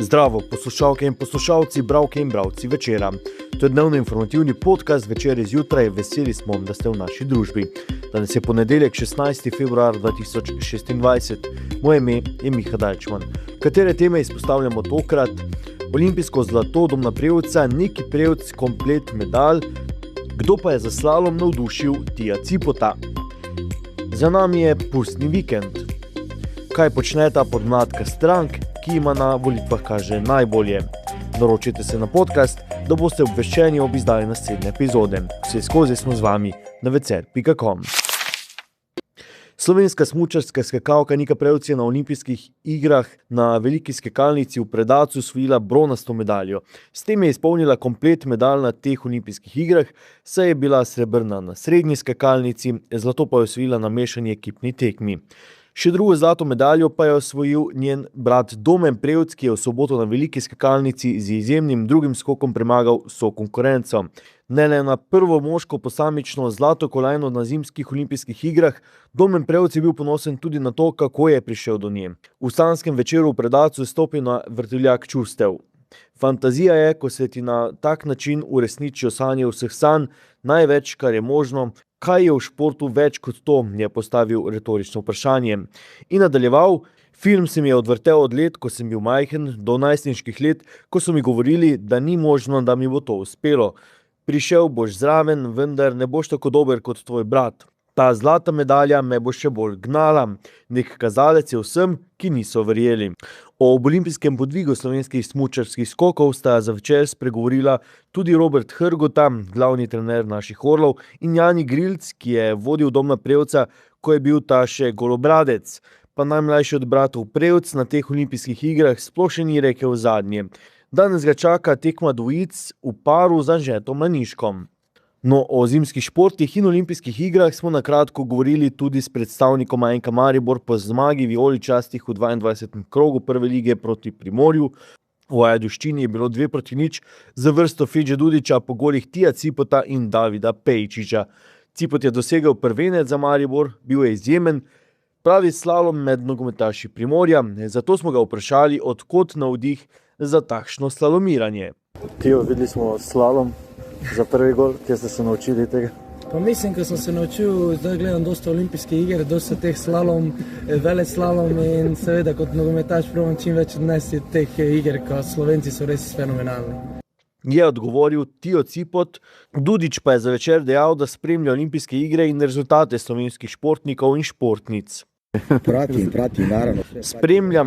Zdravo, poslušalke in poslušalci, bralke in bralci večera. To je dnevno informativni podcast Večer zjutraj. Veseli smo, da ste v naši družbi. Danes je ponedeljek, 16. februar 2026. Moje ime je Miha Dajčman. Katere teme izpostavljamo tokrat? Olimpijsko zlato Domna Prevca, Neki Prevc, komplet medalj. Kdo pa je za slalom navdušil Tija Cipota? Za nami je pustni vikend. Kaj počne ta podmladka strank, ki ima na volitvah kaže najbolje? Naročite se na podcast, da boste obveščeni ob izdaji naslednje epizode. Vse skozi smo z vami na vecer.com. Slovenska smučarska skakalka Nika Prevc je na olimpijskih igrah na veliki skakalnici v Predacu osvojila bronasto medaljo. S tem je izpolnila komplet medalj na teh olimpijskih igrah, saj je bila srebrna na srednji skakalnici, zlato pa je osvojila na mešani ekipni tekmi. Še drugo zlato medaljo pa je osvojil njen brat Domen Prevc, ki je v soboto na veliki skakalnici z izjemnim drugim skokom premagal vso konkurenco. Ne le na prvo moško posamično zlato kolajno na zimskih olimpijskih igrah, Domen Prevc je bil ponosen tudi na to, kako je prišel do nje. V sanskem večeru v Predacu je stopil na vrtiljak čustev. Fantazija je, ko se ti na tak način uresničijo sanje vseh sanj, največ, kar je možno. Kaj je v športu več kot to, je postavil retorično vprašanje. In nadaljeval, film se mi je odvrtel od let, ko sem bil majhen, do najstniških let, ko so mi govorili, da ni možno, da mi bo to uspelo. Prišel boš zraven, vendar ne boš tako dober kot tvoj brat. Ta zlata medalja me bo še bolj gnala. Nek kazalec je vsem, ki niso verjeli. O olimpijskem podvigu slovenskih smučarskih skokov sta za Večer spregovorila tudi Robert Hrgota, glavni trener naših orlov, in Jani Grilc, ki je vodil Domna Prevca, ko je bil ta še golobradec. Pa najmlajši od bratov Prevc na teh olimpijskih igrah sploh še ni rekel zadnje. Danes ga čaka tekma dvojic v paru z Anžetom Laniškom. No, o zimskih športih in olimpijskih igrah smo na kratko govorili tudi s predstavnikom ANK Maribor po zmagi vijoličastih v 22. krogu prve lige proti Primorju. V Ajdovščini je bilo 2-0 za vrsto Fedže Dudića po golih Tija Cipota in Davida Pejčiča. Cipot je dosegel prvenec za Maribor, bil je izjemen, pravi slalom med nogometaši Primorja, zato smo ga vprašali, od kod navdih za takšno slalomiranje. Tijo, videli smo slalom za prvi gol, kje ste se naučili tega? Pa mislim, ko sem se naučil, zdaj gledam dosta olimpijskih iger, dosta teh slalom, veleslalom in seveda kot nogometaš probam čim več odnesti teh iger, ko Slovenci so res fenomenalni. Je odgovoril Tijo Cipot. Dudić pa je za Večer dejal, da spremlja olimpijske igre in rezultate slovenskih športnikov in športnic. Pratim, naravno.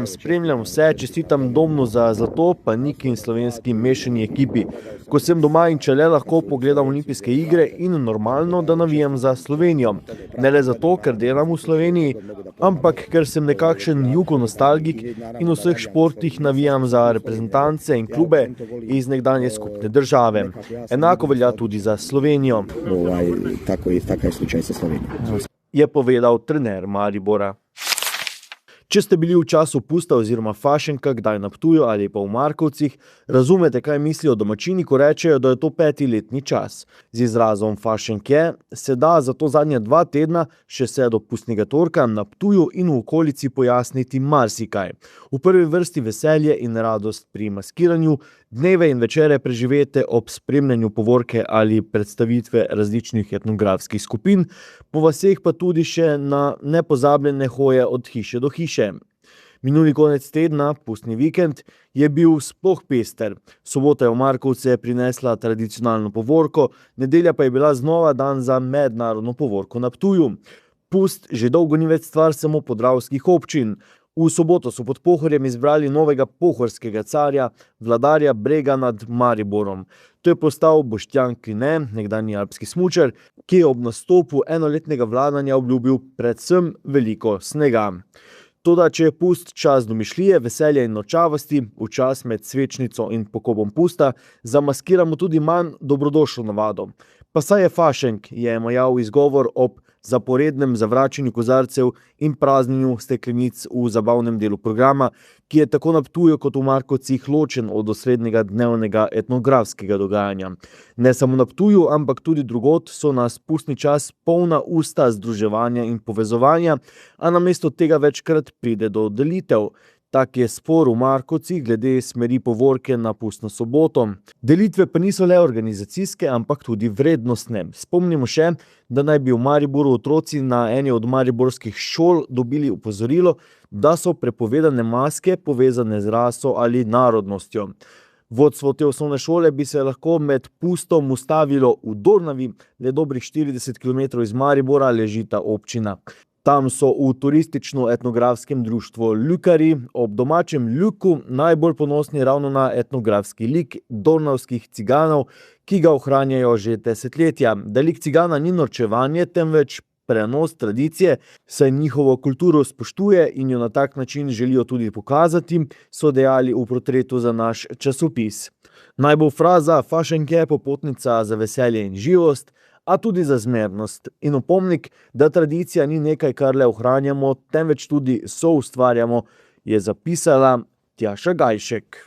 Spremljam vse, čestitam Domnu za zlato, pa Niki in slovenski mešani ekipi. Ko sem doma in če le lahko pogledam olimpijske igre in normalno, da navijam za Slovenijo. Ne le zato, ker delam v Sloveniji, ampak ker sem nekakšen jugonostalgik in v vseh športih navijam za reprezentance in klube iz nekdanje skupne države. Enako velja tudi za Slovenijo. Tako je slučaj sa Slovenijo. Je povedal trener Maribora. Če ste bili v času pusta oziroma fašenka, kdaj na Ptuju ali pa v Markovcih, razumete, kaj mislijo domačini, ko rečejo, da je to 5. letni čas. Z izrazom fašenke se da za to zadnja 2 tedna, še vse do pustnega torka, na Ptuju in v okolici pojasniti marsikaj. V prvi vrsti veselje in radost pri maskiranju, dneve in večere preživete ob spremljanju povorke ali predstavitve različnih etnografskih skupin, po vaseh pa tudi še na nepozabljene hoje od hiše do hiše. Minuli konec tedna, pustni vikend, je bil sploh pester. Sobota je v Markovce prinesla tradicionalno povorko, nedelja pa je bila znova dan za mednarodno povorko na Ptuju. Pust že dolgo ni več stvar samo podravskih občin. V soboto so pod Pohorjem izbrali novega pohorskega carja, vladarja Brega nad Mariborom. To je postal Boštjan Kline, nekdanji alpski smučar, ki je ob nastopu enoletnega vladanja obljubil predvsem veliko snega. Toda, če je pust čas domišljije, veselja in nočavosti, v čas med svečnico in pokopom pusta, zamaskiramo tudi manj dobrodošlo navado. Pa saj je fašenk, je majal izgovor ob zaporednem zavračanju kozarcev in praznjenju steklenic v zabavnem delu programa, ki je tako na Ptuju kot v Markovcih ločen od osrednjega dnevnega etnografskega dogajanja. Ne samo na Ptuju, ampak tudi drugod so nas pustni čas polna usta združevanja in povezovanja, a namesto tega večkrat pride do delitev. Tak je spor v Markovcih glede smeri povorke na pustno soboto. Delitve pa niso le organizacijske, ampak tudi vrednostne. Spomnimo še, da naj bi v Mariboru otroci na eni od mariborskih šol dobili opozorilo, da so prepovedane maske povezane z raso ali narodnostjo. Vodstvo te osnovne šole bi se lahko med pustom ustavilo v Dornavi, le dobrih 40 km iz Maribora leži ta občina. Tam so v turistično-etnografskem društvu Ljukari ob domačem Ljuku najbolj ponosni ravno na etnografski lik dornavskih ciganov, ki ga ohranjajo že desetletja. Da lik cigana ni norčevanje, temveč prenos tradicije, saj njihovo kulturo spoštuje in jo na tak način želijo tudi pokazati, so dejali v portretu za naš časopis. Naj bo fraza fašenke popotnica za veselje in živost, a tudi za zmernost in opomnik, da tradicija ni nekaj, kar le ohranjamo, temveč tudi soustvarjamo, je zapisala Tjaša Gajšek.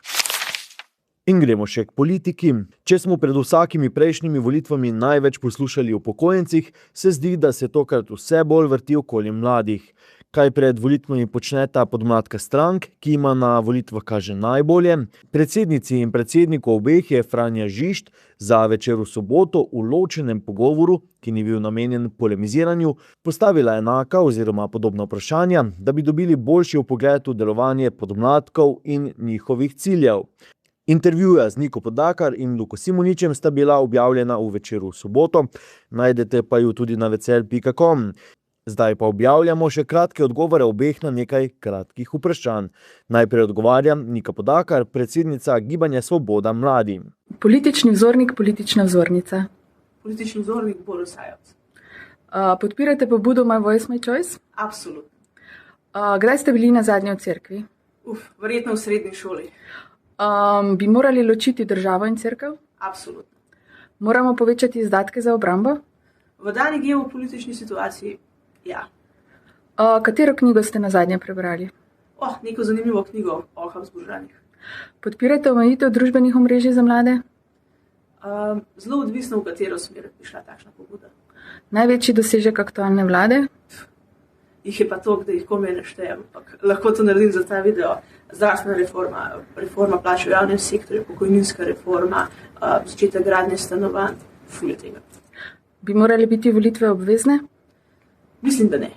In gremo še k politiki. Če smo pred vsakimi prejšnjimi volitvami največ poslušali o upokojencih, se zdi, da se tokrat vse bolj vrti okoli mladih. Kaj pred volitvami počneta podmladka strank, ki ima na volitvah kaže najbolje? Predsednici in predsedniku obeh je Franja Žižt za Večer v soboto v ločenem pogovoru, ki ni bil namenjen polemiziranju, postavila enaka oziroma podobna vprašanja, da bi dobili boljši vpogled v delovanje podmladkov in njihovih ciljev. Intervjuja z Niko Podakar in Luko Simoničem sta bila objavljena v Večeru v soboto, najdete pa ju tudi na večer.com. Zdaj pa objavljamo še kratke odgovore obeh na nekaj kratkih vprašanj. Najprej odgovarja Nika Podakar, predsednica Gibanja Svoboda Mladi. Politični vzornik, politična vzornica. Politični vzornik, Boris Sajovic. Podpirate pobudo My Voice, My Choice? Absolutno. Kdaj ste bili nazadnje v cerkvi? Verjetno v srednji šoli. Bi morali ločiti državo in cerkev? Absolutno. Moramo povečati izdatke za obrambo? V dani geopolitični situaciji, ja. Katero knjigo ste nazadnje prebrali? Neko zanimivo knjigo o Habsburžanih. Podpirate omejitev družbenih omrežij za mlade? Zelo odvisno, v katero smer bi šla takšna pobuda. Največji dosežek aktualne vlade? Jih je pa toliko, da jih komaj ne štejem. Lahko to naredim za ta video. Zdravstvena reforma, reforma plač v javnem sektorju, pokojninska reforma, začetek gradnje stanovanj, fulje tega. Bi morali biti volitve obvezne? Mislim, da ne.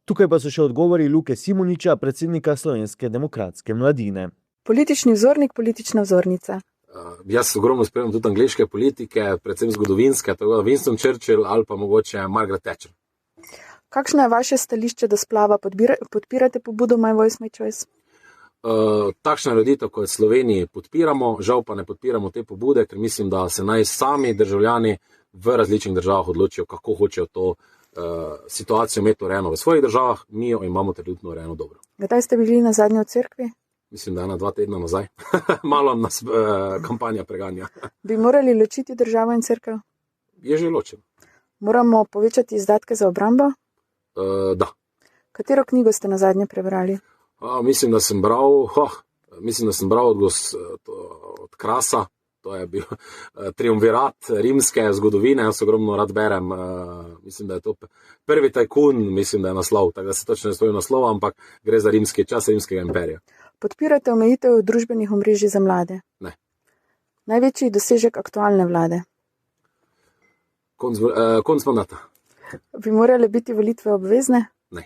Tukaj pa so še odgovori Luke Simoniča, predsednika Slovenske demokratske mladine. Politični vzornik, politična vzornica. Jaz ogromno spremljam tudi angleške politike, predvsem zgodovinske, tako da Winston Churchill ali pa mogoče Margaret Thatcher. Kakšno je vaše stališče do splava? Podpirate pobudo My Voice, My Choice? Takšna roditev, kot v Sloveniji podpiramo, žal pa ne podpiramo te pobude, ker mislim, da se naj sami državljani v različnih državah odločijo, kako hočejo to situacijo imeti urejeno v svojih državah, mi jo imamo trenutno urejeno dobro. Kdaj ste bili nazadnje v cerkvi? Mislim, da 1-2 tedna nazaj. Malo nas kampanja preganja. Bi morali ločiti državo in cerkev? Je že ločeno. Moramo povečati izdatke za obrambo? Da. Katero knjigo ste nazadnje prebrali? Mislim, da sem bral od Krasa, to je bil triumvirat rimske zgodovine, jaz ogromno rad berem, mislim, da je to prvi tajkun, mislim, da je naslov, tako da se točno ne spomnim naslova, ampak gre za rimski čas rimskega imperija. Podpirate omejitev družbenih omrežij za mlade? Ne. Največji dosežek aktualne vlade? Konc mandata. Bi morale biti volitve obvezne? Ne.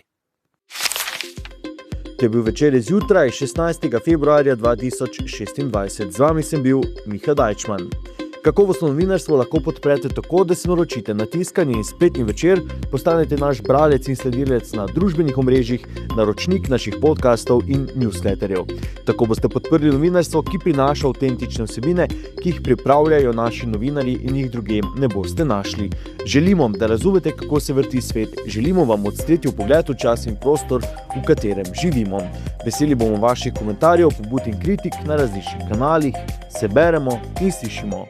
To je bil Večer zjutraj 16. februarja 2026. Z vami sem bil Miha Dajčman. Kakovostno novinarstvo lahko podprete tako, da se naročite na tiskani in spletni Večer, postanete naš bralec in sledilec na družbenih omrežjih, naročnik naših podcastov in newsletterjev. Tako boste podprli novinarstvo, ki prinaša avtentične vsebine, ki jih pripravljajo naši novinarji in jih drugje ne boste našli. Želimo, da razumete, kako se vrti svet, želimo vam odstreti vpogled v čas in prostor, v katerem živimo. Veseli bomo vaših komentarjev, pobud in kritik na različnih kanalih, se beremo in slišimo.